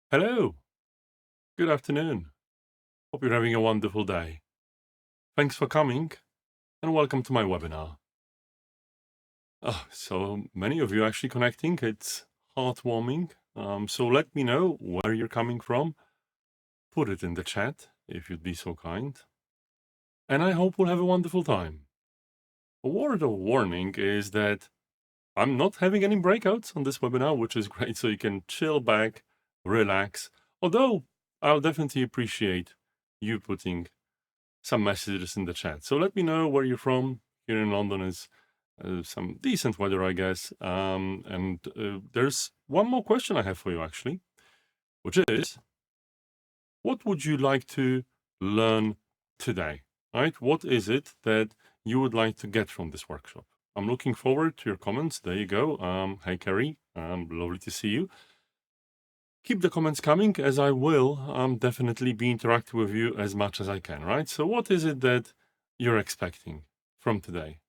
Hello, good afternoon. Hope you're having a wonderful day. Thanks for coming and welcome to my webinar. So many of you actually connecting. It's heartwarming. So let me know where you're coming from. Put it in the chat if you'd be so kind. And I hope we'll have a wonderful time. A word of warning is that I'm not having any breakouts on this webinar, which is great. So you can chill back, relax. Although I'll definitely appreciate you putting some messages in the chat. So let me know where you're from. Here in London is some decent weather, I guess. And there's one more question I have for you, actually, which is, what would you like to learn today? Right? What is it that you would like to get from this workshop? I'm looking forward to your comments. There you go. Hey, Kerry. Lovely to see you. Keep the comments coming, as I will definitely be interacting with you as much as I can, right? So what is it that you're expecting from today?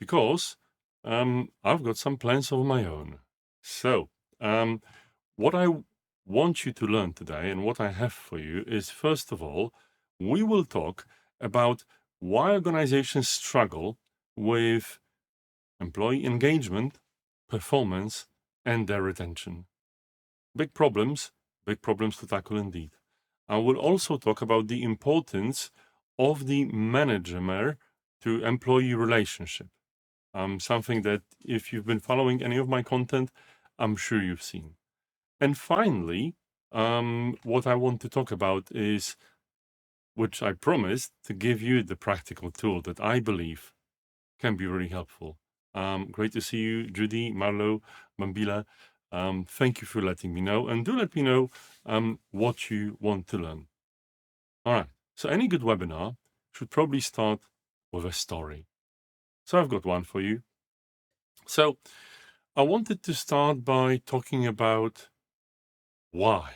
Because I've got some plans of my own. So what I want you to learn today and what I have for you is, first of all, we will talk about why organizations struggle with employee engagement, performance, and their retention. Big problems to tackle indeed. I will also talk about the importance of the manager to employee relationship. Something that if you've been following any of my content, I'm sure you've seen. And finally, what I want to talk about is, which I promised, to give you the practical tool that I believe can be really helpful. Great to see you, Judy, Marlo, Mambila. Thank you for letting me know, and do let me know what you want to learn. All right, so any good webinar should probably start with a story. So I've got one for you. So I wanted to start by talking about why.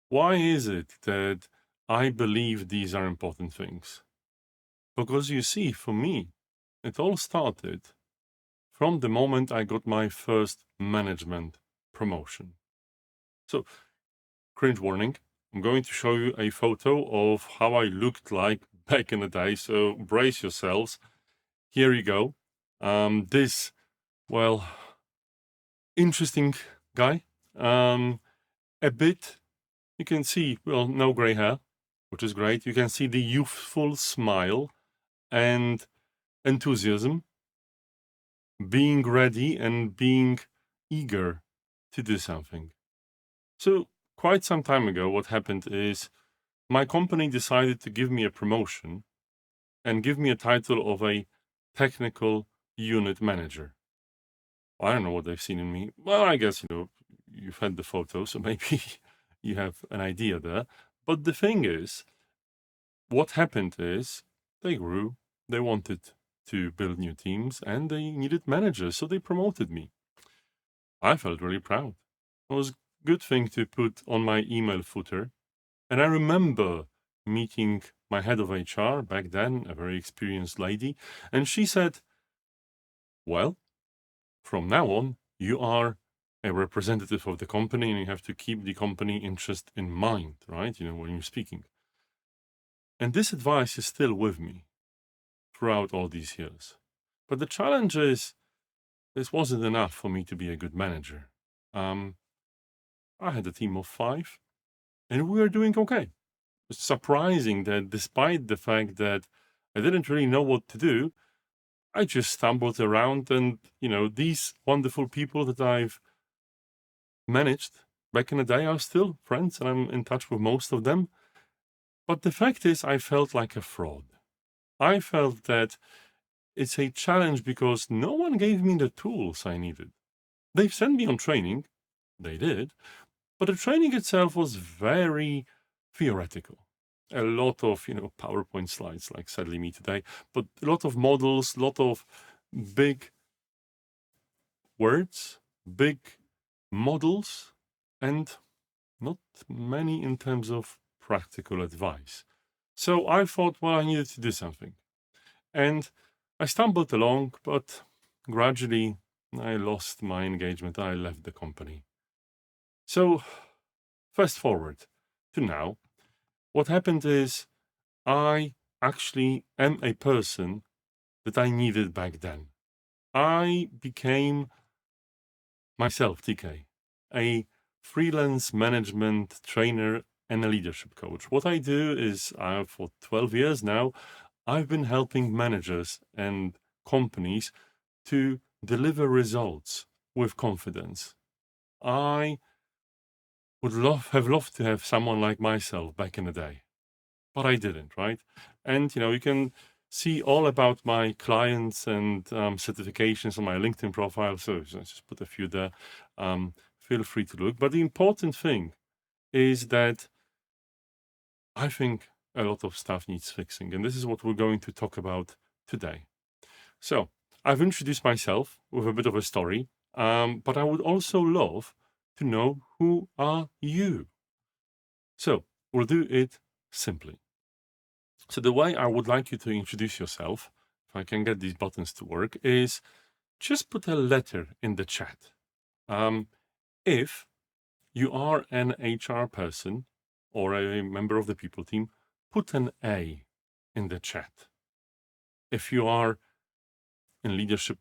Why is it that I believe these are important things? Because you see, for me, it all started from the moment I got my first management promotion. So, cringe warning, I'm going to show you a photo of how I looked like back in the day, so brace yourselves. Here you go. This, well, interesting guy. A bit, you can see, well, no gray hair, which is great. You can see the youthful smile and enthusiasm, being ready and being eager to do something. So, quite some time ago, what happened is my company decided to give me a promotion and give me a title of a technical unit manager. I don't know what they've seen in me. Well, I guess, you've had the photo, so maybe you have an idea there. But the thing is, what happened is they grew, they wanted to build new teams, and they needed managers, so they promoted me. I felt really proud. It was a good thing to put on my email footer. And I remember meeting my head of HR back then, a very experienced lady, and she said, well, from now on, you are a representative of the company and you have to keep the company interest in mind, right? When you're speaking. And this advice is still with me throughout all these years. But the challenge is, this wasn't enough for me to be a good manager. I had a team of 5 and we were doing okay. It's surprising that despite the fact that I didn't really know what to do, I just stumbled around and, these wonderful people that I've managed back in the day are still friends and I'm in touch with most of them. But the fact is, I felt like a fraud. I felt that it's a challenge because no one gave me the tools I needed. They've sent me on training, they did, but the training itself was very theoretical. A lot of, PowerPoint slides, like sadly me today, but a lot of models, a lot of big words, big models, and not many in terms of practical advice. So I thought, well, I needed to do something. And I stumbled along, but gradually I lost my engagement. I left the company. So fast forward to now. What happened is I actually am a person that I needed back then. I became myself, TK, a freelance management trainer and a leadership coach. What I do is, for 12 years now, I've been helping managers and companies to deliver results with confidence. I would have loved to have someone like myself back in the day, but I didn't, right? And you can see all about my clients and certifications on my LinkedIn profile. So I just put a few there. Feel free to look. But the important thing is that I think a lot of stuff needs fixing, and this is what we're going to talk about today. So I've introduced myself with a bit of a story, but I would also love to know, who are you? So we'll do it simply. So the way I would like you to introduce yourself, if I can get these buttons to work, is just put a letter in the chat. If you are an HR person or a member of the people team, put an A in the chat. If you are in leadership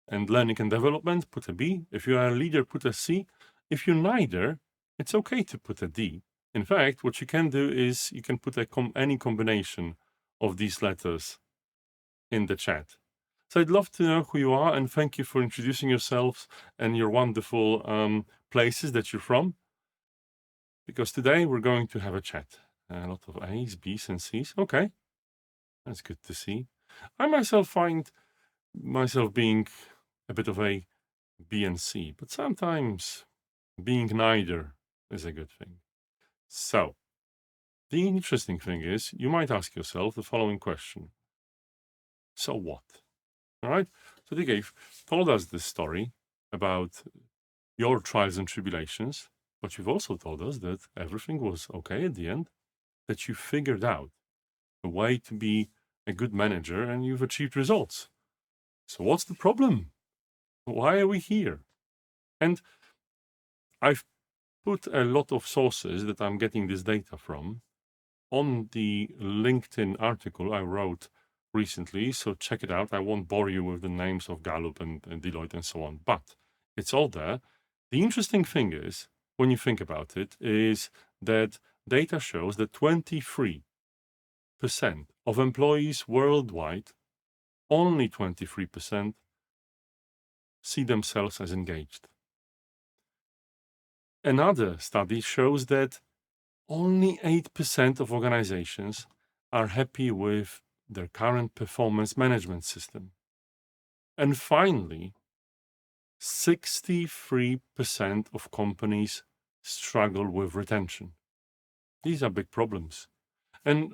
and learning and development, put a B. If you are a leader, put a C. If you're neither, it's okay to put a D. In fact, what you can do is you can put any combination of these letters in the chat. So I'd love to know who you are, and thank you for introducing yourselves and your wonderful places that you're from, because today we're going to have a chat. A lot of A's, B's, and C's. Okay, that's good to see. I myself find myself being a bit of a B and C, but sometimes being neither is a good thing. So the interesting thing is, you might ask yourself the following question. So what? All right. So DK told us this story about your trials and tribulations, but you've also told us that everything was okay at the end, that you figured out a way to be a good manager and you've achieved results. So what's the problem? Why are we here? And I've put a lot of sources that I'm getting this data from on the LinkedIn article I wrote recently, so check it out. I won't bore you with the names of Gallup and Deloitte and so on, but it's all there. The interesting thing is, when you think about it, is that data shows that 23% of employees worldwide, only 23%, see themselves as engaged. Another study shows that only 8% of organizations are happy with their current performance management system. And finally, 63% of companies struggle with retention. These are big problems. And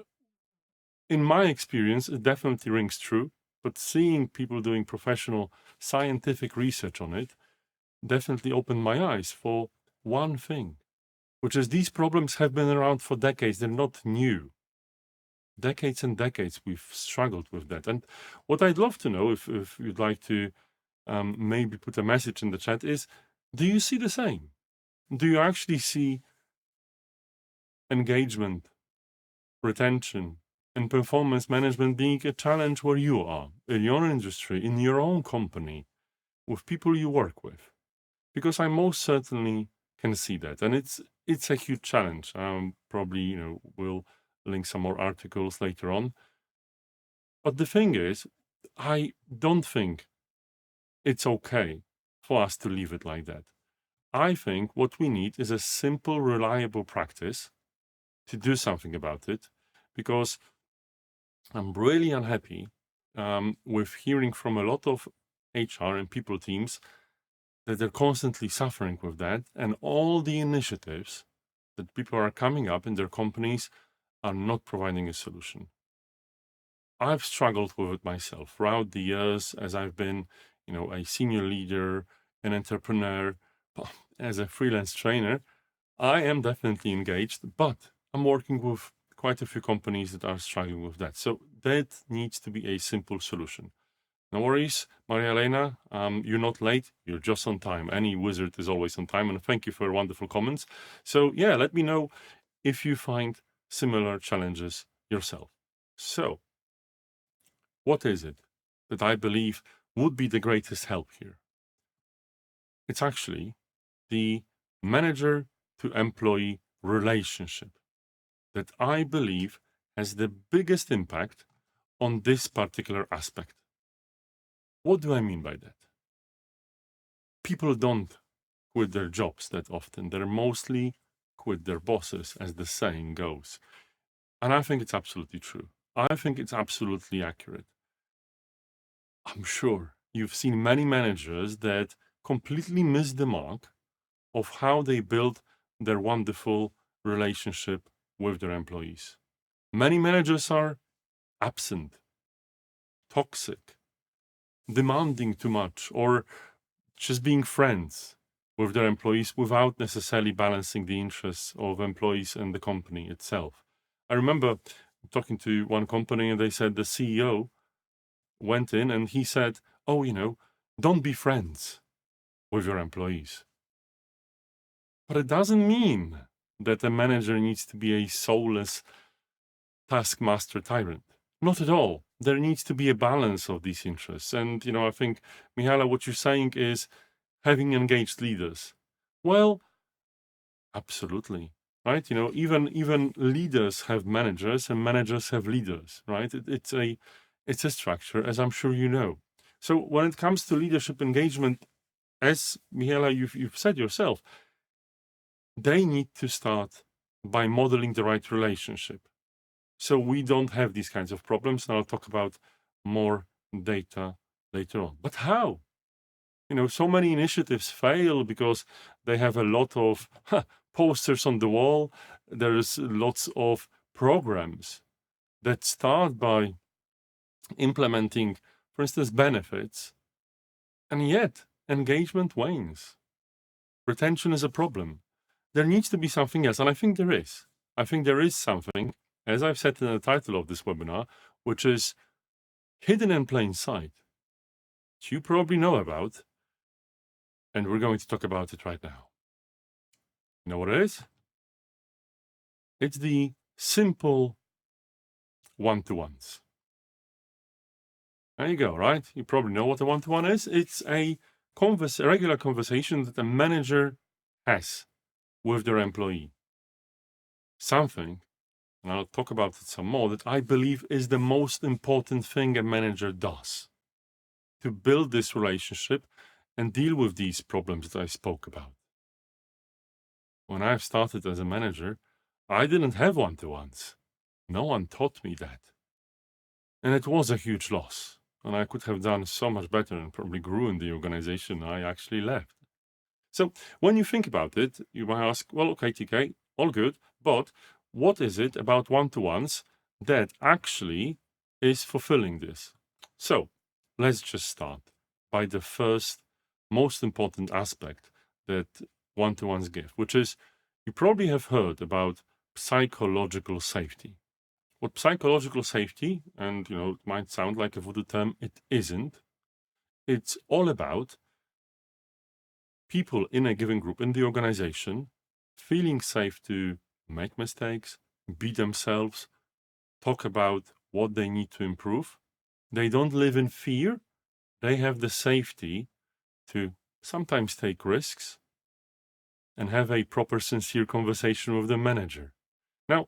in my experience, it definitely rings true, but seeing people doing professional scientific research on it definitely opened my eyes for one thing, which is these problems have been around for decades. They're not new. Decades and decades we've struggled with that. And what I'd love to know, if you'd like to maybe put a message in the chat, is, do you see the same? Do you actually see engagement, retention, and performance management being a challenge where you are, in your industry, in your own company, with people you work with? Because I most certainly can see that, and it's a huge challenge. Probably we'll link some more articles later on. But the thing is, I don't think it's okay for us to leave it like that. I think what we need is a simple, reliable practice to do something about it, because I'm really unhappy with hearing from a lot of HR and people teams that they're constantly suffering with that, and all the initiatives that people are coming up in their companies are not providing a solution. I've struggled with it myself throughout the years as I've been, a senior leader, an entrepreneur, as a freelance trainer. I am definitely engaged, but I'm working with quite a few companies that are struggling with that. So that needs to be a simple solution. No worries, Maria Elena. You're not late. You're just on time. Any wizard is always on time. And thank you for your wonderful comments. So yeah, let me know if you find similar challenges yourself. So, what is it that I believe would be the greatest help here? It's actually the manager to employee relationship that I believe has the biggest impact on this particular aspect. What do I mean by that? People don't quit their jobs that often. They're mostly quit their bosses, as the saying goes. And I think it's absolutely true. I think it's absolutely accurate. I'm sure you've seen many managers that completely miss the mark of how they build their wonderful relationship with their employees. Many managers are absent, toxic, demanding too much, or just being friends with their employees without necessarily balancing the interests of employees and the company itself. I remember talking to one company and they said the CEO went in and he said, "Oh, don't be friends with your employees." But it doesn't mean that a manager needs to be a soulless taskmaster tyrant. Not at all. There needs to be a balance of these interests. And, I think, Mihaela, what you're saying is having engaged leaders. Well, absolutely. Right? Even leaders have managers and managers have leaders, right? It's a structure, as I'm sure you know. So when it comes to leadership engagement, as Mihaela, you've said yourself, they need to start by modeling the right relationship. So we don't have these kinds of problems. And I'll talk about more data later on. But how? So many initiatives fail because they have a lot of posters on the wall. There's lots of programs that start by implementing, for instance, benefits, and yet engagement wanes. Retention is a problem. There needs to be something else, and I think there is. I think there is something, as I've said in the title of this webinar, which is hidden in plain sight, which you probably know about, and we're going to talk about it right now. You know what it is? It's the simple one-to-ones. There you go, right? You probably know what a one-to-one is. It's a regular conversation that a manager has with their employee. Something, and I'll talk about it some more, that I believe is the most important thing a manager does to build this relationship and deal with these problems that I spoke about. When I started as a manager, I didn't have one-to-ones. No one taught me that. And it was a huge loss. And I could have done so much better and probably grew in the organization I actually left. So when you think about it, you might ask, well, okay, TK, all good, but what is it about one-to-ones that actually is fulfilling this? So let's just start by the first most important aspect that one-to-ones give, which is you probably have heard about psychological safety. What psychological safety, and it might sound like a voodoo term, it isn't. It's all about people in a given group in the organization feeling safe to make mistakes, be themselves, talk about what they need to improve. They don't live in fear. They have the safety to sometimes take risks and have a proper, sincere conversation with the manager. Now,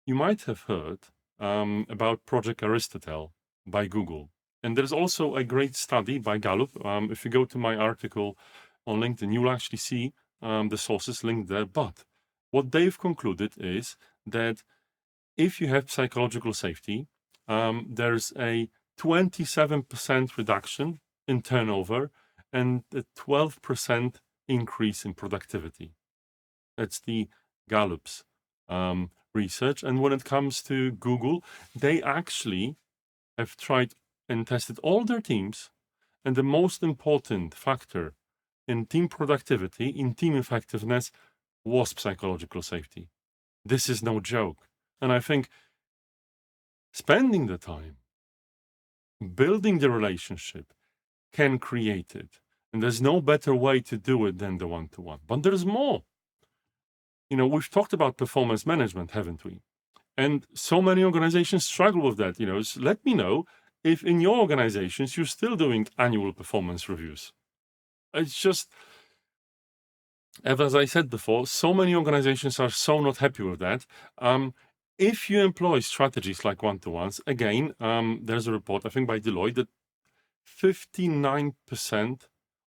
you might have heard about Project Aristotle by Google. And there's also a great study by Gallup. If you go to my article on LinkedIn, you'll actually see the sources linked there. But what they've concluded is that if you have psychological safety, there's a 27% reduction in turnover and a 12% increase in productivity. That's the Gallup's research. And when it comes to Google, they actually have tried and tested all their teams. And the most important factor in team productivity, in team effectiveness, was psychological safety. This is no joke. And I think spending the time building the relationship, can create it. And there's no better way to do it than the one-to-one. But there's more. We've talked about performance management, haven't we? And so many organizations struggle with that. So let me know if in your organizations you're still doing annual performance reviews. It's just, as I said before, so many organizations are so not happy with that. If you employ strategies like one-to-ones, again, there's a report, I think by Deloitte, that 59%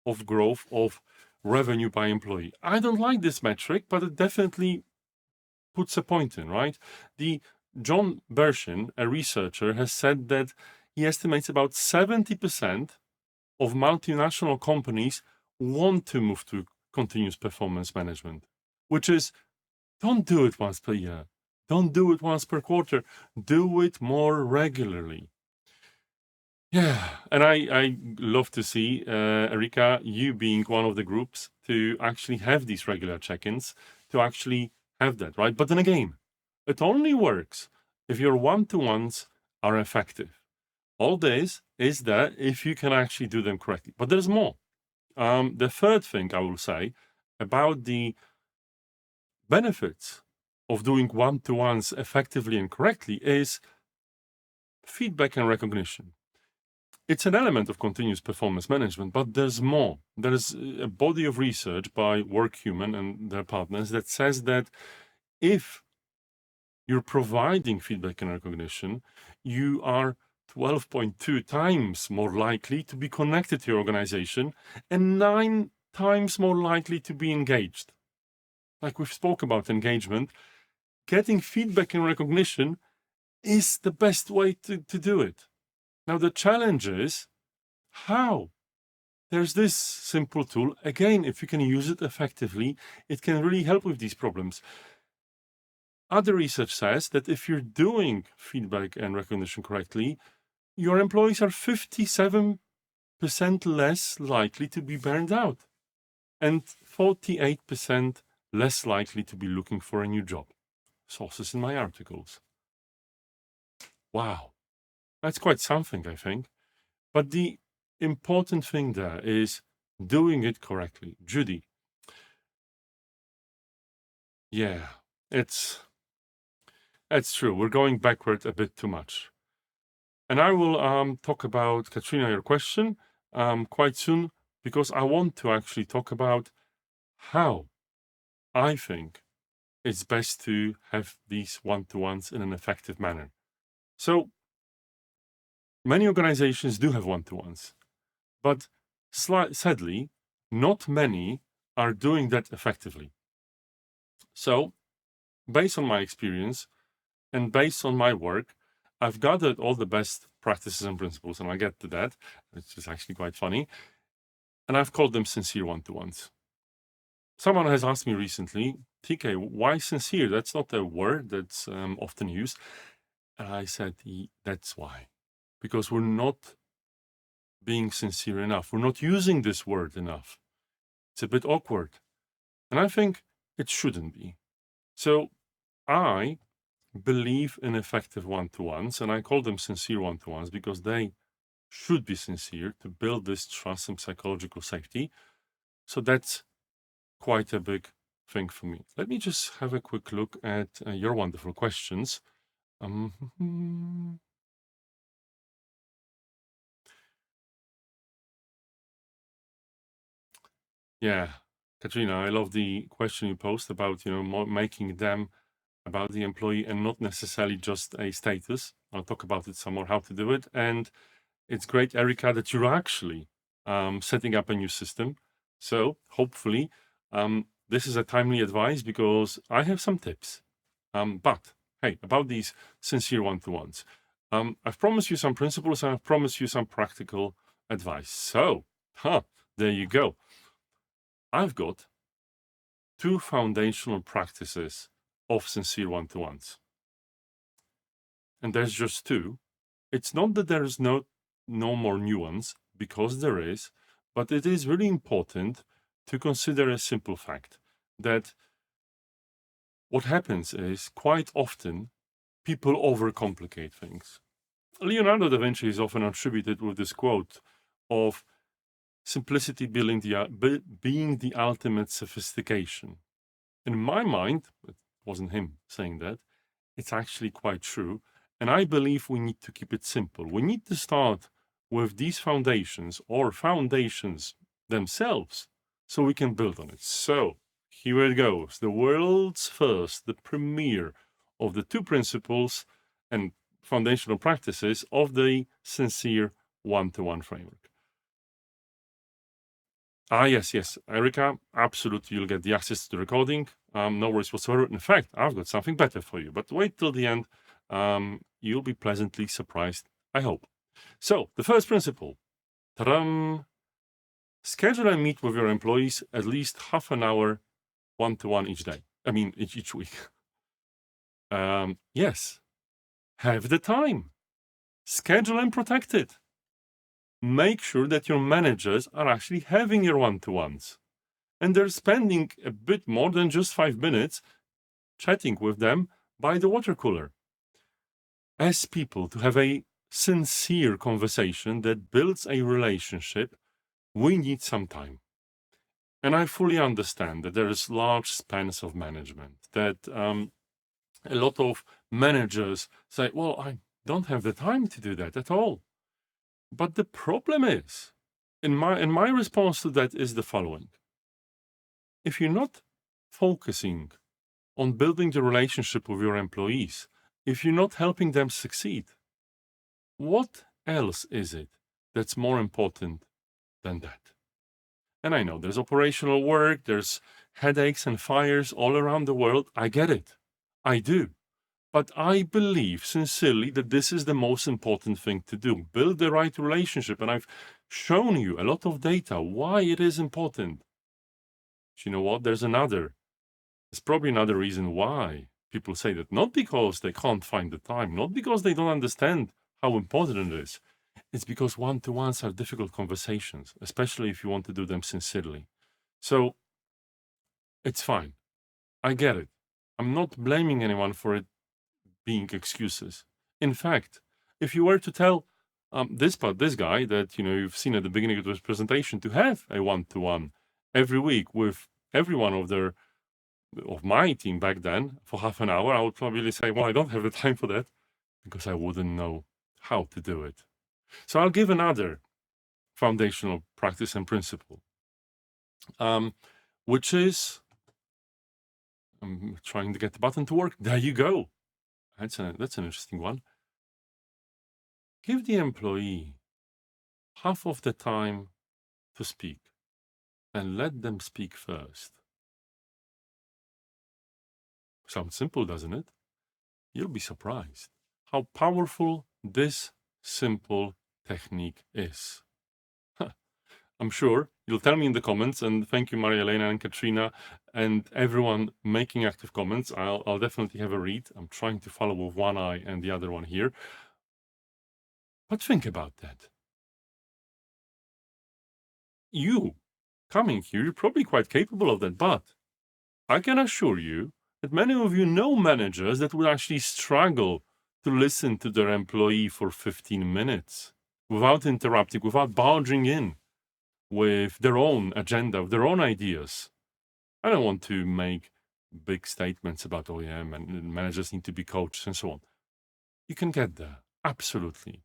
of growth of revenue by employee. I don't like this metric, but it definitely puts a point in, right? The John Bershin, a researcher, has said that he estimates about 70% of multinational companies want to move to continuous performance management, which is, don't do it once per year. Don't do it once per quarter. Do it more regularly. Yeah, and I love to see, Erika, you being one of the groups to actually have these regular check-ins, to actually have that, right? But then again, it only works if your one-to-ones are effective. All this is that if you can actually do them correctly. But there's more. The third thing I will say about the benefits of doing one-to-ones effectively and correctly is feedback and recognition. It's an element of continuous performance management, but there's more. There's a body of research by WorkHuman and their partners that says that if you're providing feedback and recognition, you are 12.2 times more likely to be connected to your organization and 9 times more likely to be engaged. Like we've spoke about engagement, getting feedback and recognition is the best way to do it. Now, the challenge is how? There's this simple tool. Again, if you can use it effectively, it can really help with these problems. Other research says that if you're doing feedback and recognition correctly, your employees are 57% less likely to be burned out and 48% less likely to be looking for a new job. Sources in my articles. Wow. That's quite something, I think. But the important thing there is doing it correctly. Judy. Yeah, that's true. We're going backward a bit too much. And I will talk about, Katrina, your question quite soon, because I want to actually talk about how I think it's best to have these one-to-ones in an effective manner. So many organizations do have one-to-ones, but sadly, not many are doing that effectively. So, based on my experience and based on my work, I've gathered all the best practices and principles, and I'll get to that, which is actually quite funny, and I've called them sincere one-to-ones. Someone has asked me recently, TK, why sincere? That's not a word that's often used. And I said, that's why. Because we're not being sincere enough. We're not using this word enough. It's a bit awkward. And I think it shouldn't be. So I believe in effective one-to-ones, and I call them sincere one-to-ones because they should be sincere to build this trust and psychological safety. So that's quite a big thing for me. Let me just have a quick look at your wonderful questions. Yeah, Katrina, I love the question you posed about, making them about the employee and not necessarily just a status. I'll talk about it some more, how to do it. And it's great, Erika, that you're actually setting up a new system. So hopefully this is a timely advice because I have some tips. But hey, about these sincere one-to-ones, I've promised you some principles and I've promised you some practical advice. So, there you go. I've got 2 foundational practices of sincere one-to-ones. And there's just 2. It's not that there is no more nuance, because there is, but it is really important to consider a simple fact that what happens is quite often people overcomplicate things. Leonardo da Vinci is often attributed with this quote of simplicity being the ultimate sophistication. In my mind, it wasn't him saying that, it's actually quite true. And I believe we need to keep it simple. We need to start with these foundations or foundations themselves so we can build on it. So here it goes. The world's first, the premiere of the two principles and foundational practices of the sincere one-to-one framework. Yes, Erica, absolutely, you'll get the access to the recording. No worries whatsoever. In fact, I've got something better for you, but wait till the end. You'll be pleasantly surprised, I hope. So, the first principle, ta-dam, schedule a meet with your employees at least half an hour, one-to-one each day. Each week. Yes, have the time. Schedule and protect it. Make sure that your managers are actually having your one-to-ones. And they're spending a bit more than just 5 minutes chatting with them by the water cooler. As people, to have a sincere conversation that builds a relationship, we need some time. And I fully understand that there is large spans of management, that a lot of managers say, well, I don't have the time to do that at all. But the problem is, in my response to that is the following. If you're not focusing on building the relationship with your employees, if you're not helping them succeed, what else is it that's more important than that? And I know there's operational work, there's headaches and fires all around the world. I get it. I do. But I believe sincerely that this is the most important thing to do. Build the right relationship. And I've shown you a lot of data why it is important. But you know what? There's probably another reason why people say that. Not because they can't find the time, not because they don't understand how important it is. It's because one-to-ones are difficult conversations, especially if you want to do them sincerely. So it's fine. I get it. I'm not blaming anyone for it being excuses. In fact, if you were to tell this guy that you've seen at the beginning of this presentation to have a one-to-one every week with every one of my team back then for half an hour, I would probably say, well, I don't have the time for that because I wouldn't know how to do it. So I'll give another foundational practice and principle, which is, I'm trying to get the button to work. There you go. That's an interesting one. Give the employee half of the time to speak and let them speak first. Sounds simple, doesn't it? You'll be surprised how powerful this simple technique is. I'm sure you'll tell me in the comments, and thank you, Maria Elena and Katrina, and everyone making active comments. I'll definitely have a read. I'm trying to follow with one eye and the other one here. But think about that. You coming here, you're probably quite capable of that, but I can assure you that many of you know managers that would actually struggle to listen to their employee for 15 minutes without interrupting, without barging in with their own agenda, with their own ideas. I don't want to make big statements about OEM and managers need to be coached and so on. You can get there, absolutely.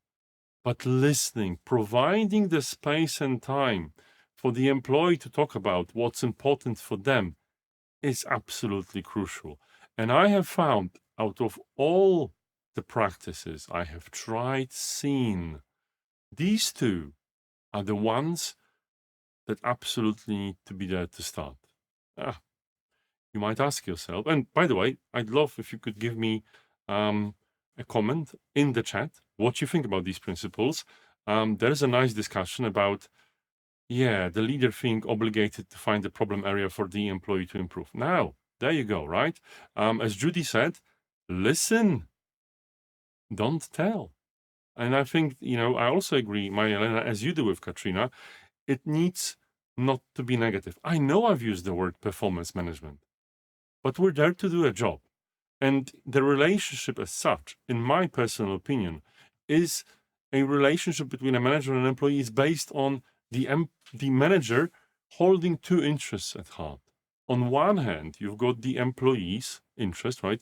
But listening, providing the space and time for the employee to talk about what's important for them is absolutely crucial. And I have found out of all the practices I have tried, seen, these two are the ones that absolutely need to be there to start. You might ask yourself, and by the way, I'd love if you could give me a comment in the chat, what you think about these principles. There's a nice discussion about, the leader feeling obligated to find the problem area for the employee to improve. Now, there you go, right? As Judy said, listen, don't tell. And I think, I also agree, Maria Elena, as you do with Katrina, it needs not to be negative. I know I've used the word performance management, but we're there to do a job. And the relationship as such, in my personal opinion, is a relationship between a manager and an employee is based on the manager holding two interests at heart. On one hand, you've got the employee's interest, right?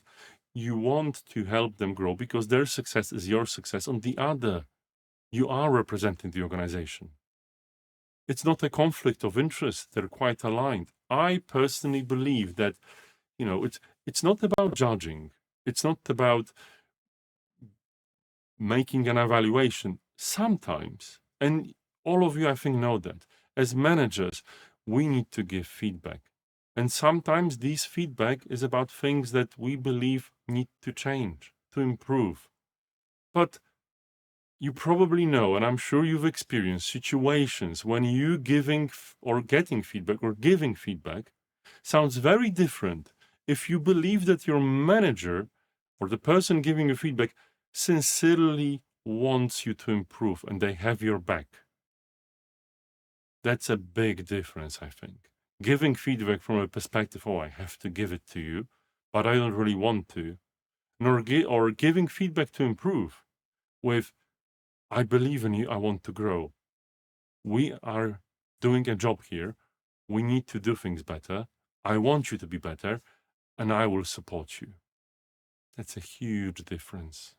You want to help them grow because their success is your success. On the other, you are representing the organization. It's not a conflict of interest. They're quite aligned. I personally believe that, it's not about judging. It's not about making an evaluation. Sometimes, and all of you, I think, know that, as managers, we need to give feedback. And sometimes this feedback is about things that we believe need to change, to improve. But you probably know, and I'm sure you've experienced situations when you giving or getting feedback or giving feedback sounds very different if you believe that your manager or the person giving you feedback sincerely wants you to improve and they have your back. That's a big difference, I think. Giving feedback from a perspective, I have to give it to you, but I don't really want to, or giving feedback to improve with, I believe in you, I want to grow. We are doing a job here. We need to do things better. I want you to be better, and I will support you. That's a huge difference.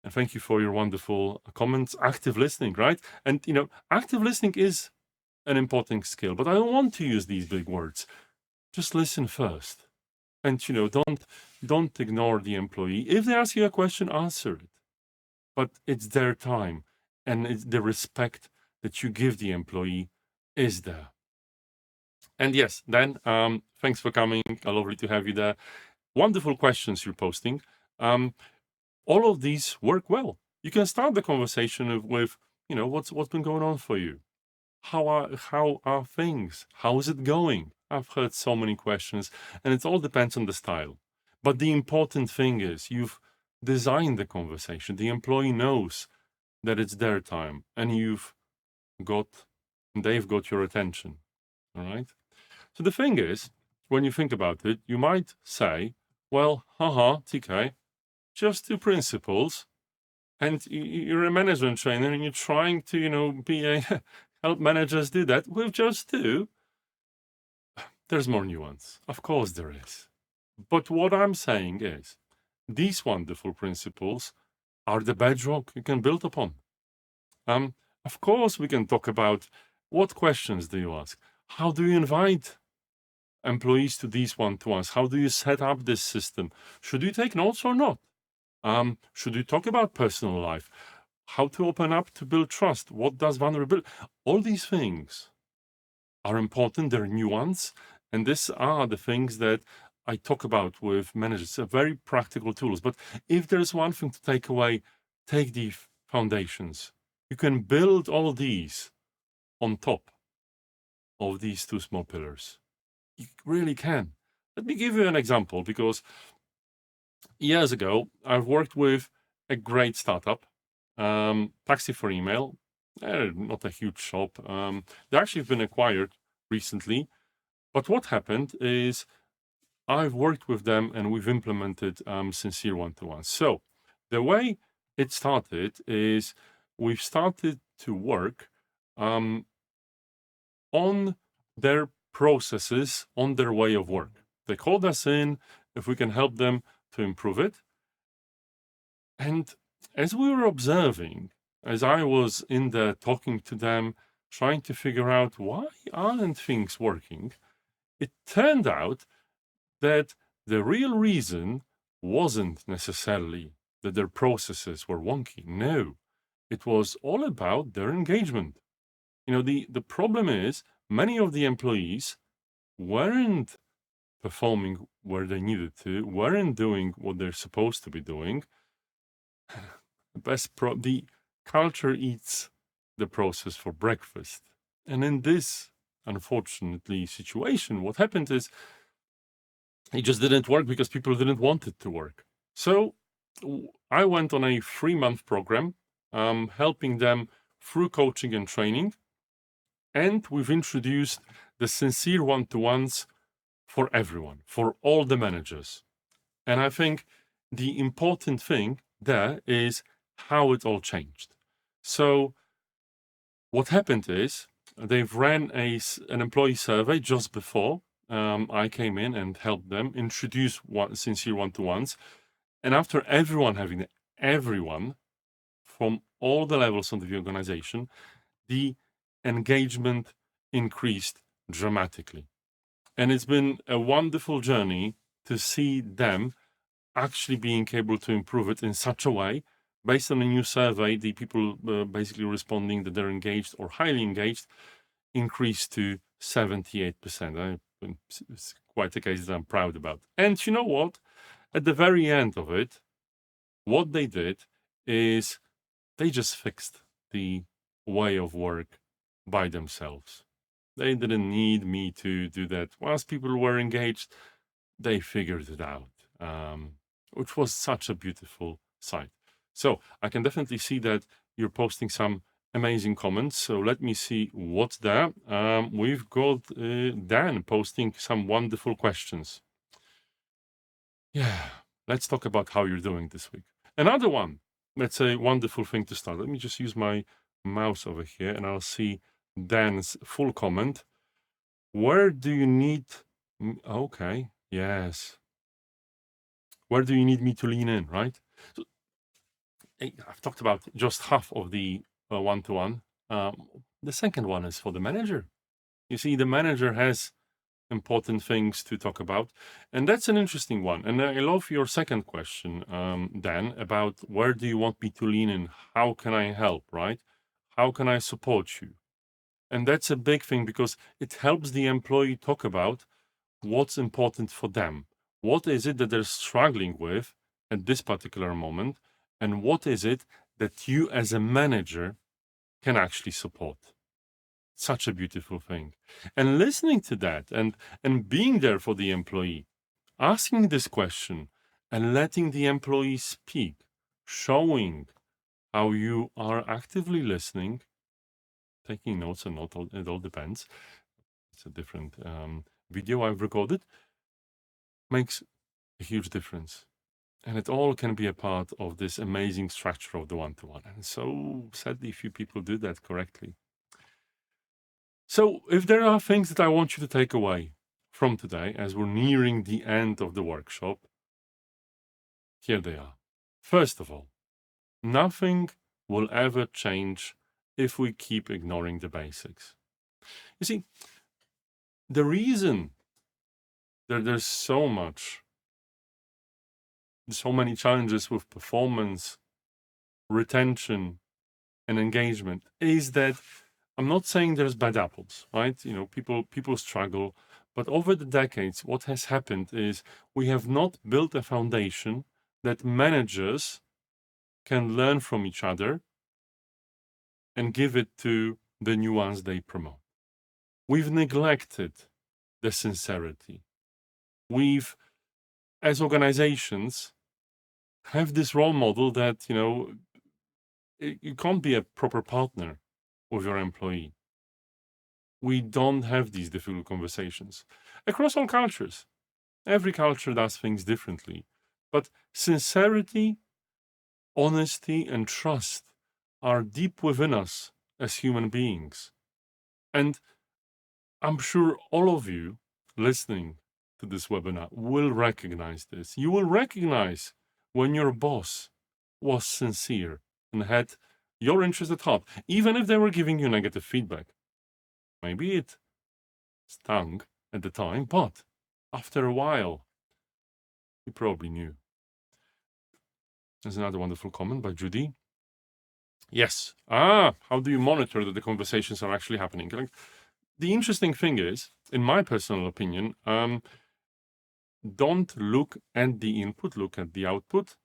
And thank you for your wonderful comments. Active listening, right? And, active listening is an important skill, but I don't want to use these big words. Just listen first. And, don't ignore the employee. If they ask you a question, answer it. But it's their time, and it's the respect that you give the employee is there. And yes, Dan, thanks for coming. Lovely to have you there. Wonderful questions you're posting. All of these work well. You can start the conversation with, what's been going on for you? How are things? How is it going? I've heard so many questions, and it all depends on the style. But the important thing is you've designed the conversation. The employee knows that it's their time, and they've got your attention. All right. So the thing is, when you think about it, you might say, well, TK, just two principles, and you're a management trainer and you're trying to, help managers do that with just two. There's more nuance. Of course there is. But what I'm saying is, these wonderful principles are the bedrock you can build upon. Of course, we can talk about what questions do you ask? How do you invite employees to these one-to-ones? How do you set up this system? Should you take notes or not? Should you talk about personal life? How to open up to build trust? What does vulnerability? All these things are important. They're nuanced. And these are the things that I talk about with managers. They're very practical tools. But if there's one thing to take away, take the foundations. You can build all these on top of these two small pillars. You really can. Let me give you an example, because years ago, I've worked with a great startup, Taxi for Email. Not a huge shop. They've actually been acquired recently. But what happened is I've worked with them and we've implemented sincere one-to-one. So the way it started is we've started to work on their processes, on their way of work. They called us in if we can help them to improve it. And as we were observing, as I was in there talking to them, trying to figure out why aren't things working, it turned out that the real reason wasn't necessarily that their processes were wonky. No, it was all about their engagement. The problem is many of the employees weren't performing where they needed to, weren't doing what they're supposed to be doing. The culture eats the process for breakfast. And in this, unfortunately, situation, what happened is it just didn't work because people didn't want it to work. So I went on a 3-month program, helping them through coaching and training. And we've introduced the sincere one-to-ones for everyone, for all the managers. And I think the important thing there is how it all changed. So what happened is they've ran an employee survey just before I came in and helped them introduce sincere one-to-ones. And after everyone from all the levels of the organization, the engagement increased dramatically. And it's been a wonderful journey to see them actually being able to improve it in such a way. Based on a new survey, the people basically responding that they're engaged or highly engaged increased to 78%. It's quite a case that I'm proud about. And you know what? At the very end of it, what they did is they just fixed the way of work by themselves. They didn't need me to do that. Once people were engaged, they figured it out, which was such a beautiful sight. So I can definitely see that you're posting some amazing comments. So let me see what's there. We've got Dan posting some wonderful questions. Yeah, let's talk about how you're doing this week. Another one. That's a wonderful thing to start. Let me just use my mouse over here and I'll see Dan's full comment. Where do you need... Okay, yes. Where do you need me to lean in, right? So, I've talked about just half of the one-to-one. The second one is for the manager. You see, the manager has important things to talk about, and that's an interesting one. And I love your second question, Dan, about where do you want me to lean in? How can I help, right? How can I support you? And that's a big thing because it helps the employee talk about what's important for them. What is it that they're struggling with at this particular moment? And what is it that you as a manager can actually support? Such a beautiful thing. And listening to that and being there for the employee, asking this question and letting the employee speak, showing how you are actively listening, taking notes or not, it all depends. It's a different video I've recorded, makes a huge difference. And it all can be a part of this amazing structure of the one-to-one. And so sadly, few people do that correctly. So if there are things that I want you to take away from today, as we're nearing the end of the workshop, here they are. First of all, nothing will ever change if we keep ignoring the basics. You see, the reason that there's so many challenges with performance, retention, and engagement is that I'm not saying there's bad apples, right? You know, people struggle, but over the decades, what has happened is we have not built a foundation that managers can learn from each other and give it to the new ones they promote. We've neglected the sincerity. We've, as organizations, have this role model that, you know, you can't be a proper partner with your employee. We don't have these difficult conversations across all cultures. Every culture does things differently, but sincerity, honesty, and trust are deep within us as human beings. And I'm sure all of you listening to this webinar will recognize this. You will recognize when your boss was sincere and had your interest at heart, even if they were giving you negative feedback. Maybe it stung at the time, but after a while, you probably knew. There's another wonderful comment by Judy. Yes. How do you monitor that the conversations are actually happening? Like, the interesting thing is, in my personal opinion, don't look at the input, look at the output.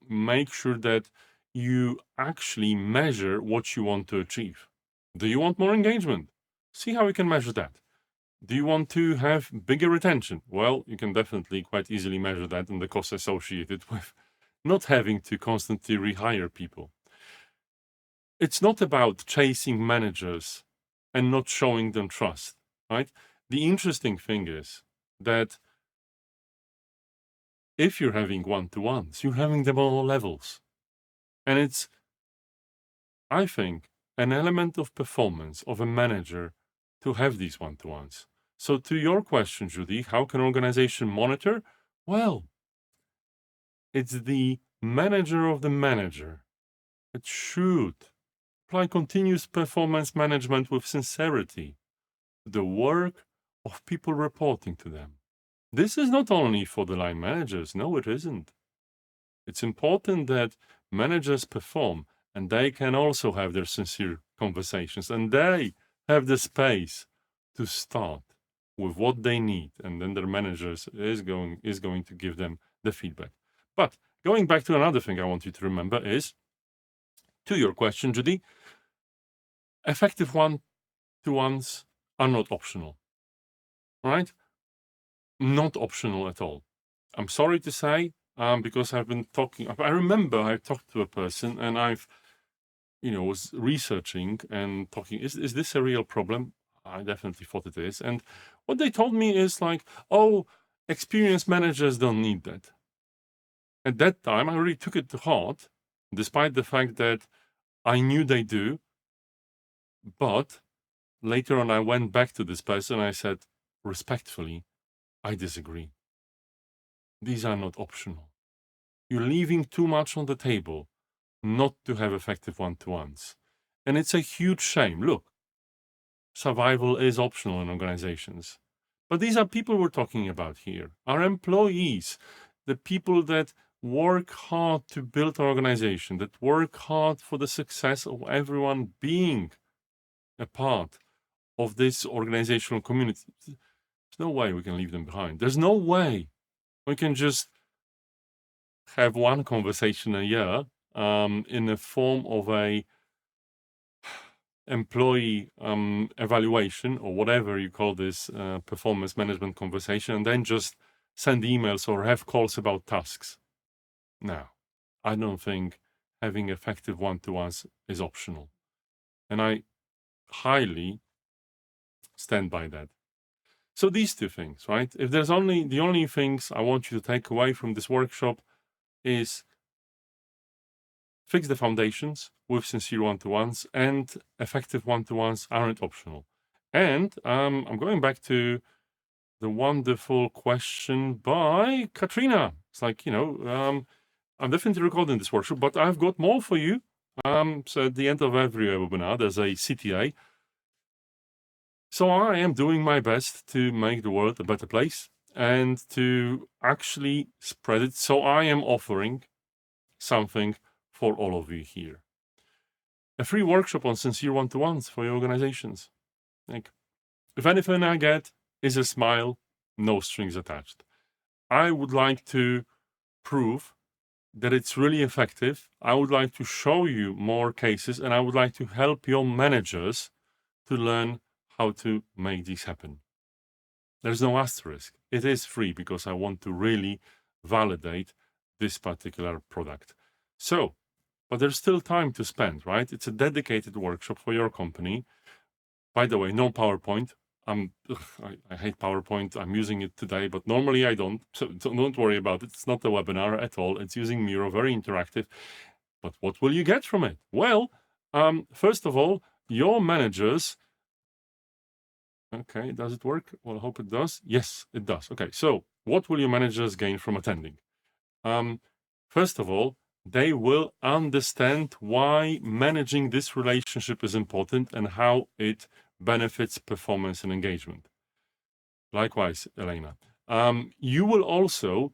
Make sure that you actually measure what you want to achieve. Do you want more engagement? See how you can measure that. Do you want to have bigger retention? Well, you can definitely quite easily measure that and the costs associated with not having to constantly rehire people. It's not about chasing managers and not showing them trust, right? The interesting thing is that if you're having one-to-ones, you're having them on all levels. And it's, I think, an element of performance of a manager to have these one-to-ones. So to your question, Judy, how can organization monitor? Well, it's the manager of the manager. It should apply continuous performance management with sincerity to the work of people reporting to them. This is not only for the line managers. No, it isn't. It's important that managers perform and they can also have their sincere conversations and they have the space to start with what they need, and then their managers is going to give them the feedback. But going back to another thing I want you to remember is, to your question, Judy, effective one-to-ones are not optional, right? Not optional at all. I'm sorry to say, because I've been talking. I remember I talked to a person, and I've, was researching and talking. Is this a real problem? I definitely thought it is. And what they told me is like, oh, experienced managers don't need that. At that time, I really took it to heart, despite the fact that I knew they do. But later on, I went back to this person. I said, respectfully, I disagree. These are not optional. You're leaving too much on the table not to have effective one-to-ones. And it's a huge shame. Look, survival is optional in organizations. But these are people we're talking about here, our employees, the people that work hard to build an organization, that work hard for the success of everyone being a part of this organizational community. There's no way we can leave them behind. There's no way we can just have one conversation a year in the form of a employee evaluation or whatever you call this performance management conversation, and then just send emails or have calls about tasks. No, I don't think having effective one-to-ones is optional. And I highly stand by that. So these two things, right? If there's the only things I want you to take away from this workshop is fix the foundations with sincere one-to-ones, and effective one-to-ones aren't optional. And I'm going back to the wonderful question by Katrina. It's like, I'm definitely recording this workshop, but I've got more for you. So at the end of every webinar, there's a CTA. So I am doing my best to make the world a better place and to actually spread it. So I am offering something for all of you here. A free workshop on sincere one-to-ones for your organizations. Like, if anything I get is a smile, no strings attached. I would like to prove that it's really effective. I would like to show you more cases, and I would like to help your managers to learn how to make these happen. There's no asterisk. It is free because I want to really validate this particular product. So, but there's still time to spend, right? It's a dedicated workshop for your company. By the way, no PowerPoint. I hate PowerPoint. I'm using it today, but normally I don't. So don't worry about it. It's not a webinar at all. It's using Miro, very interactive. But what will you get from it? Well, first of all, your managers. Okay, does it work? Well, I hope it does. Yes, it does. Okay, so what will your managers gain from attending? First of all, they will understand why managing this relationship is important and how it benefits performance and engagement. Likewise, Elena, you will also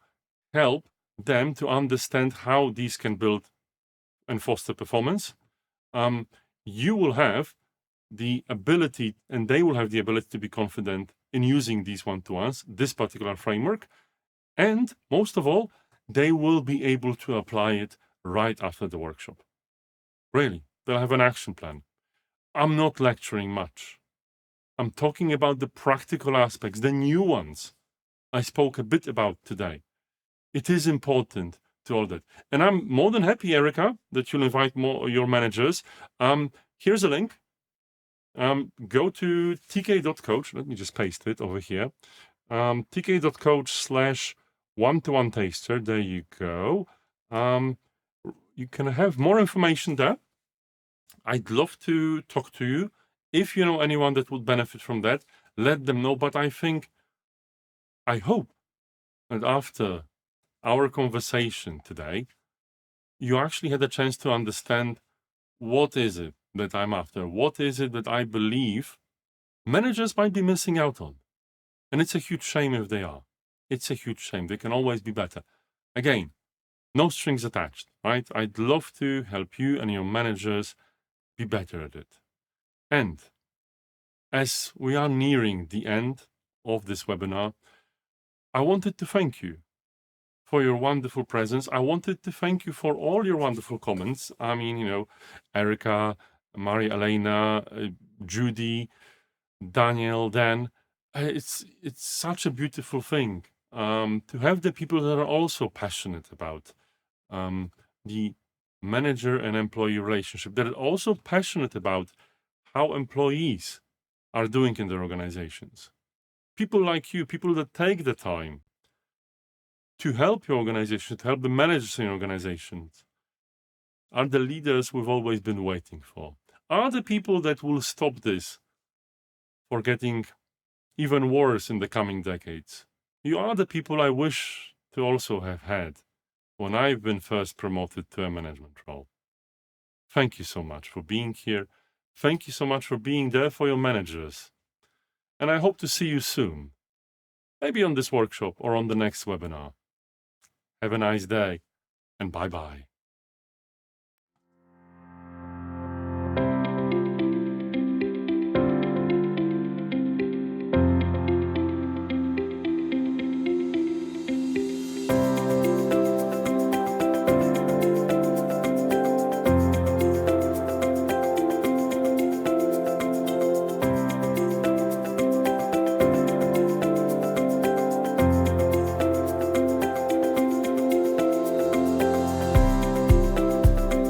help them to understand how these can build and foster performance. You will have the ability, and they will have the ability to be confident in using these one-to-ones, this particular framework. And most of all, they will be able to apply it right after the workshop. Really, they'll have an action plan. I'm not lecturing much. I'm talking about the practical aspects, the new ones I spoke a bit about today. It is important to all that. And I'm more than happy, Erica, that you'll invite more your managers. Here's a link. Go to tk.coach. Let me just paste it over here. tk.coach/one-to-one taster. There you go. you can have more information there. I'd love to talk to you. If you know anyone that would benefit from that, let them know. But I hope that after our conversation today, you actually had a chance to understand what is it that I'm after? What is it that I believe managers might be missing out on? And it's a huge shame if they are. It's a huge shame. They can always be better. Again, no strings attached, right? I'd love to help you and your managers be better at it. And as we are nearing the end of this webinar, I wanted to thank you for your wonderful presence. I wanted to thank you for all your wonderful comments. I mean, Erica, Maria Elena, Judy, Daniel, Dan. It's such a beautiful thing to have the people that are also passionate about the manager and employee relationship, that are also passionate about how employees are doing in their organizations. People like you, people that take the time to help your organization, to help the managers in your organizations, are the leaders we've always been waiting for. Are the people that will stop this for getting even worse in the coming decades. You are the people I wish to also have had when I've been first promoted to a management role. Thank you so much for being here. Thank you so much for being there for your managers. And I hope to see you soon, maybe on this workshop or on the next webinar. Have a nice day, and bye-bye.